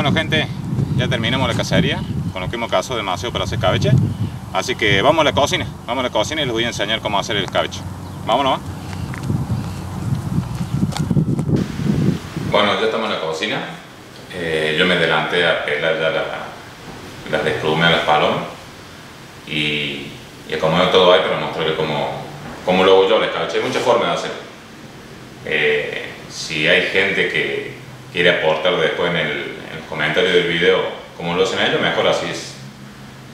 Bueno gente, ya terminamos la cacería, con lo que hemos cazado demasiado para hacer escabeche. Así que vamos a la cocina, y les voy a enseñar cómo hacer el escabeche. Vámonos. Bueno, ya estamos en la cocina. Yo me adelanté a pelar ya las desplume a las palomas y acomodé todo ahí para mostrarles cómo lo hago yo el escabeche. Hay muchas formas de hacerlo. Si hay gente que quiere aportar después en los comentarios del video cómo lo hacen ellos, mejor así es.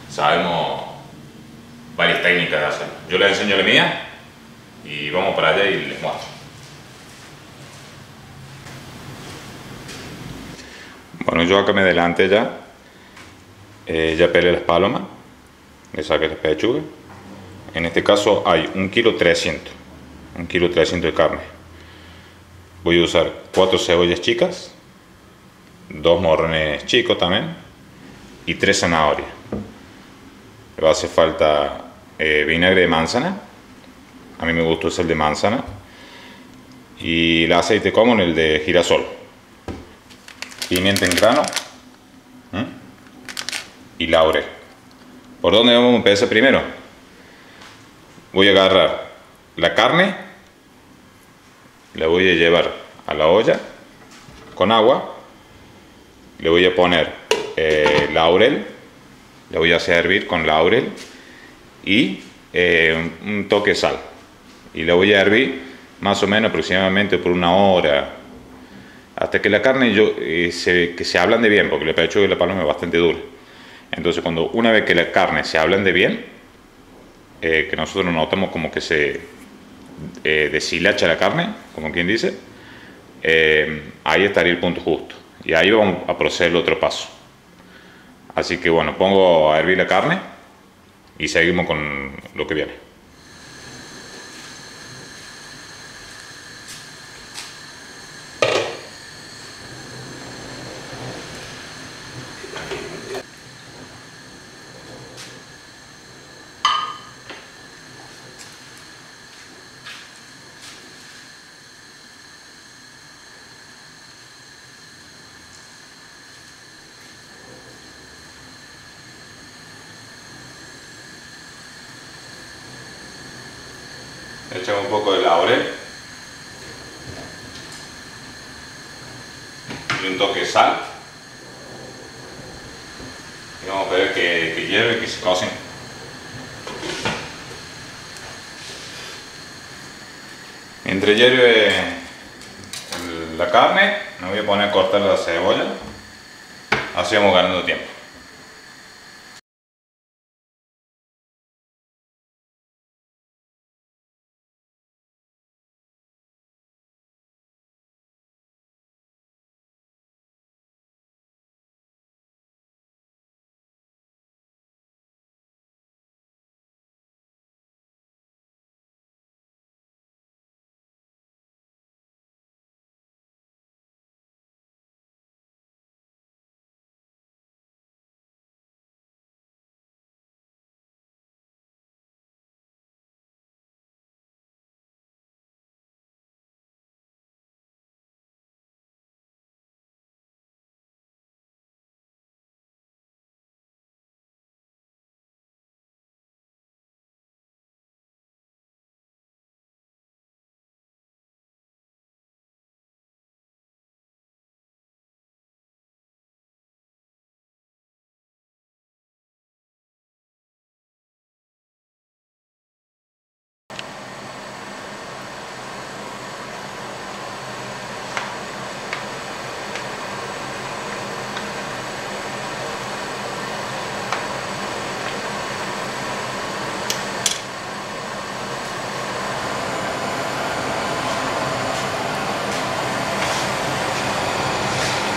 Sabemos varias técnicas de hacerlo. Yo les enseño la mía y vamos para allá y les muestro. Bueno, yo acá me adelanté ya pelé las palomas, le saqué las pechugas. En este caso hay 1,3 kg de carne. Voy a usar 4 cebollas chicas, 2 morrones chicos también y 3 zanahorias. Me va a hacer falta vinagre de manzana, a mí me gusta usar el de manzana, y el aceite común, el de girasol, pimienta en grano y laurel. ¿Por dónde vamos a empezar primero? Voy a agarrar la carne, la voy a llevar a la olla con agua, le voy a poner laurel, la voy a hacer hervir con laurel y un toque de sal, y la voy a hervir más o menos aproximadamente por 1 hora, hasta que la carne que se ablande bien, porque la pechuga y la paloma es bastante dura. Entonces una vez que la carne se ablande bien, que nosotros notamos como que se deshilacha la carne, como quien dice, ahí estaría el punto justo, y ahí vamos a proceder el otro paso. Así que bueno, pongo a hervir la carne y seguimos con lo que viene. Echamos un poco de laurel y un toque de sal, y vamos a ver que hierve y que se cocine. Mientras hierve la carne, me voy a poner a cortar la cebolla, así vamos ganando tiempo.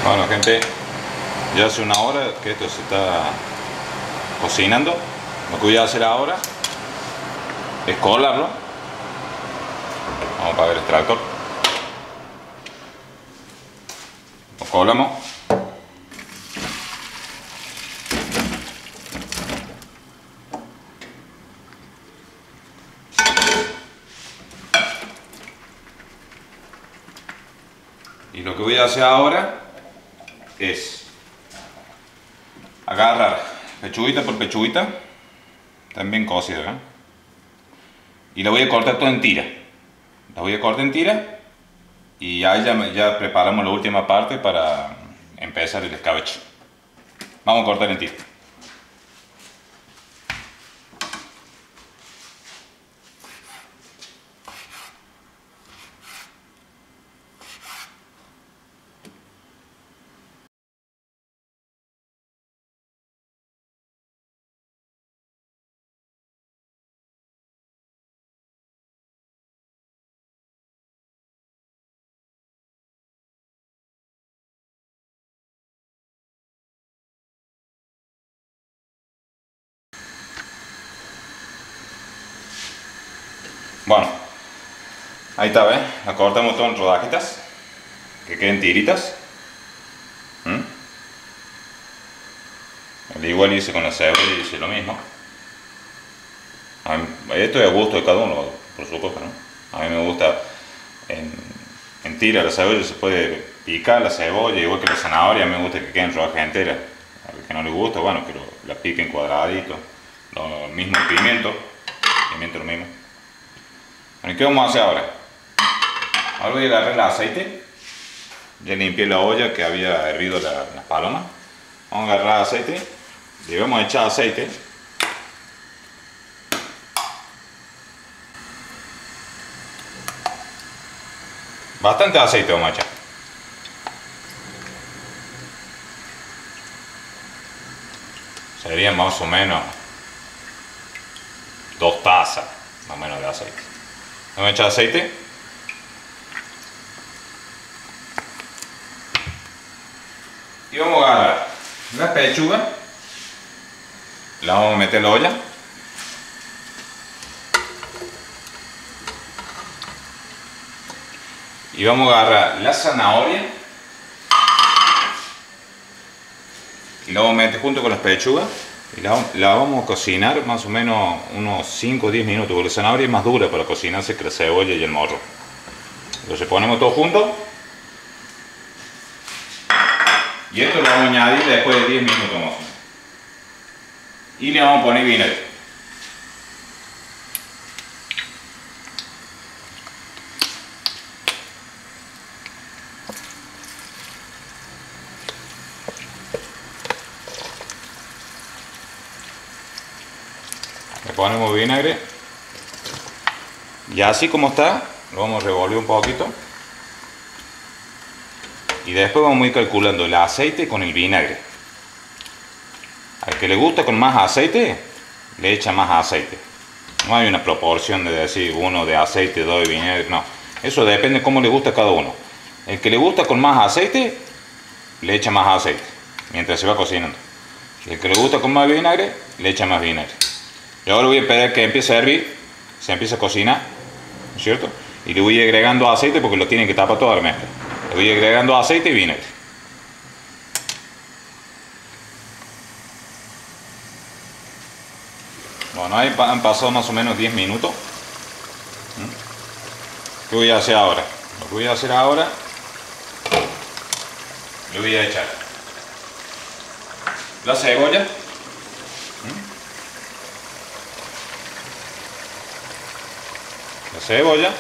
Bueno gente, ya hace 1 hora que esto se está cocinando. Lo que voy a hacer ahora es colarlo. Vamos a apagar el extractor. Lo colamos. Y lo que voy a hacer ahora es agarrar pechuguita por pechuguita, también cocida, ¿eh? Y la voy a cortar todo en tira. La voy a cortar en tira y ahí ya preparamos la última parte para empezar el escabeche. Vamos a cortar en tira. Bueno, ahí está, ¿ves? La cortamos todo en rodajitas, que queden tiritas. Al igual hice con la cebolla y hice lo mismo. Esto es a gusto de cada uno, por supuesto, ¿no? A mí me gusta en tira la cebolla, se puede picar la cebolla, igual que la zanahoria, a mí me gusta que queden rodajas enteras. Al que no le gusta, bueno, que la pique en cuadraditos. Lo mismo el pimiento lo mismo. Bueno, ¿qué vamos a hacer ahora? Ahora voy a agarrar el aceite. Ya limpié la olla que había hervido las palomas. Vamos a agarrar aceite. Le vamos a echar aceite. Bastante aceite vamos a echar. Serían más o menos 2 tazas más o menos de aceite. Vamos a echar aceite. Y vamos a agarrar la pechuga. La vamos a meter en la olla. Y vamos a agarrar la zanahoria. Y la vamos a meter junto con las pechugas. Y la vamos a cocinar más o menos unos 5 o 10 minutos, porque la zanahoria es más dura para cocinarse que la cebolla y el morro. Entonces ponemos todo junto. Y esto lo vamos a añadir después de 10 minutos más o menos. Y le vamos a poner vinagre. Le ponemos vinagre. Y así como está, lo vamos a revolver un poquito. Y después vamos a ir calculando el aceite con el vinagre. Al que le gusta con más aceite, le echa más aceite. No hay una proporción de decir uno de aceite, 2 de vinagre, no. Eso depende de cómo le gusta a cada uno. El que le gusta con más aceite, le echa más aceite mientras se va cocinando. Y el que le gusta con más vinagre, le echa más vinagre. Y ahora voy a esperar que empiece a hervir, se empiece a cocinar, ¿no es cierto? Y le voy agregando aceite porque lo tienen que tapar toda la mezcla. Le voy agregando aceite y vinagre. Bueno, ahí han pasado más o menos 10 minutos. ¿Qué voy a hacer ahora? Lo que voy a hacer ahora, le voy a echar la cebolla. La cebolla.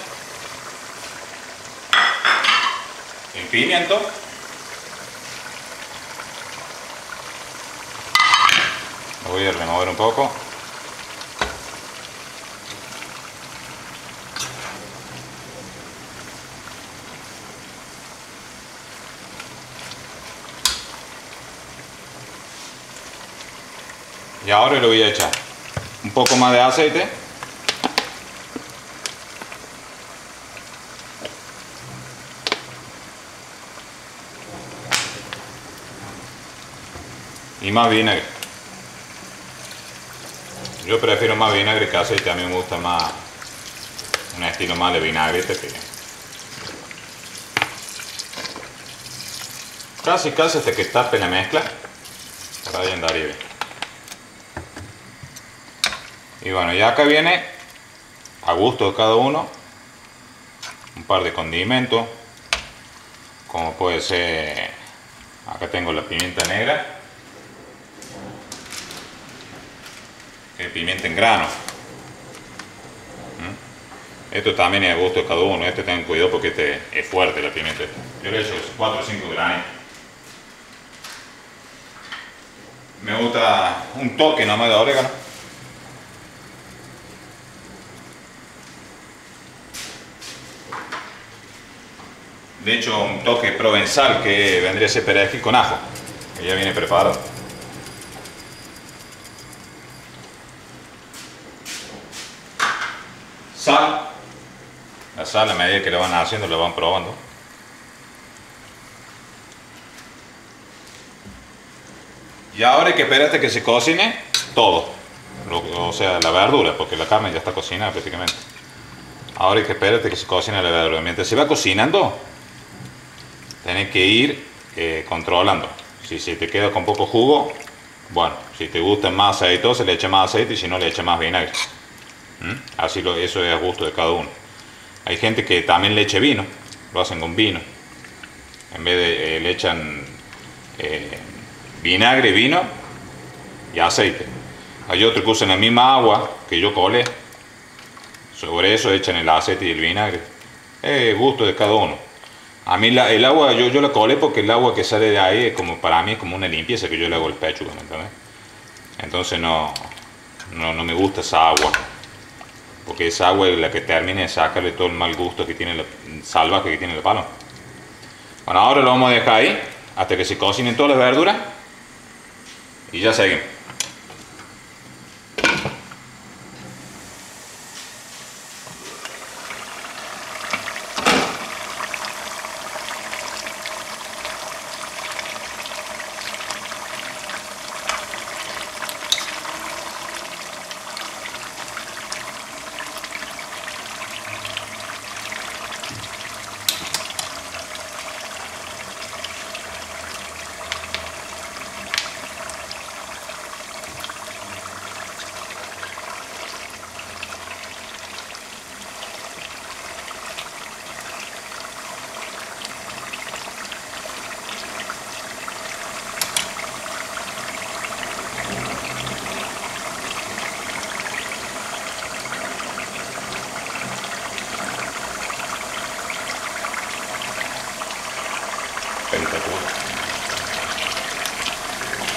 El pimiento. Lo voy a remover un poco. Y ahora le voy a echar un poco más de aceite. Y más vinagre. Yo prefiero más vinagre que aceite, a mí me gusta más un estilo más de vinagrete que casi hasta que tape la mezcla. Para ahí andaría bien. Y bueno, ya acá viene a gusto de cada uno un par de condimentos, como puede ser, acá tengo la pimienta negra, pimienta en grano. Esto también es a gusto de cada uno. Este ten cuidado porque este es fuerte la pimienta. Yo le he hecho 4 o 5 granitos. Me gusta un toque nomás de orégano. De hecho, un toque provenzal que vendría a ser perejil con ajo, que ya viene preparado. Sal. La sal a medida que lo van haciendo, lo van probando. Y ahora hay que esperar que se cocine todo. O sea, la verdura, porque la carne ya está cocinada prácticamente. Ahora hay que esperar que se cocine la verdura. Mientras se va cocinando, tenés que ir controlando. Si se te queda con poco jugo, bueno, si te gusta más aceitoso, le echa más aceite, y si no, le echa más vinagre. Así eso es a gusto de cada uno. Hay gente que también le echa vino, lo hacen con vino. En vez de le echan vinagre, vino y aceite. Hay otros que usan la misma agua que yo colé. Sobre eso echan el aceite y el vinagre. Es gusto de cada uno. A mí el agua, yo la colé porque el agua que sale de ahí es como, para mí es como una limpieza que yo le hago al pecho, ¿me entiendes? Entonces no me gusta esa agua. Porque esa agua es la que termina de sacarle todo el mal gusto que tiene, el salvaje que tiene el palo. Bueno, ahora lo vamos a dejar ahí hasta que se cocinen todas las verduras. Y ya seguimos.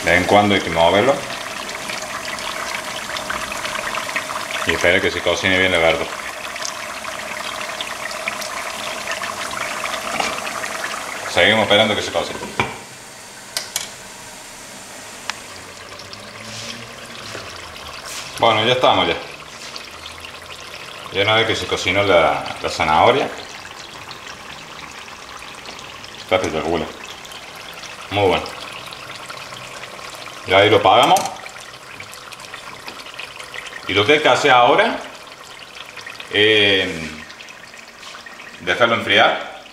De vez en cuando hay que moverlo y espera que se cocine bien la verdura. Seguimos esperando que se cocine. Bueno, ya estamos ya. Ya una vez que se cocinó la zanahoria, está espectacular. Muy bueno. Y ahí lo apagamos. Y lo que hay que hacer ahora es dejarlo enfriar.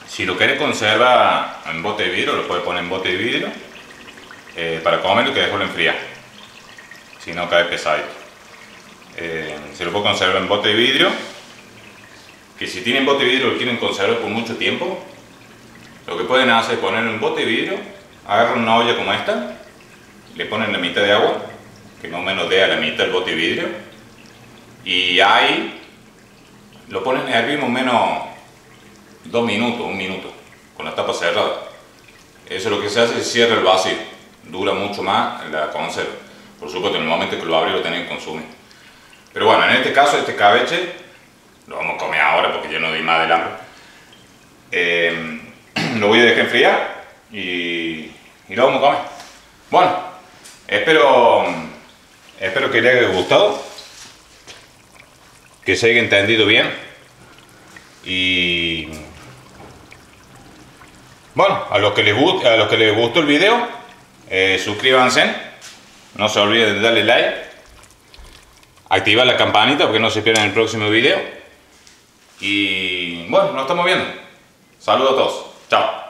Si lo quieres conservar en bote de vidrio, lo puedes poner en bote de vidrio para comerlo y que dejarlo enfriar. Si no cae pesadito. Se lo puede conservar en bote de vidrio. Que si tienen bote de vidrio y lo quieren conservar por mucho tiempo, lo que pueden hacer es ponerlo en bote de vidrio. Agarran una olla como esta, le ponen la mitad de agua, que más o menos dé a la mitad del bote de vidrio, y ahí lo ponen a hervir más o menos 2 minutos, 1 minuto, con la tapa cerrada. Eso lo que se hace es cierra el vacío, dura mucho más la conserva. Por supuesto, en el momento que lo abre lo tienen que consumir. Pero bueno, en este caso, este cabeche lo vamos a comer ahora porque ya no di más del hambre. Lo voy a dejar enfriar y lo vamos a comer. Bueno, espero que les haya gustado, que se haya entendido bien y bueno, a los que les gustó el video, suscríbanse, no se olviden de darle like, activar la campanita porque no se pierdan el próximo video y bueno, nos estamos viendo. Saludos a todos, chao.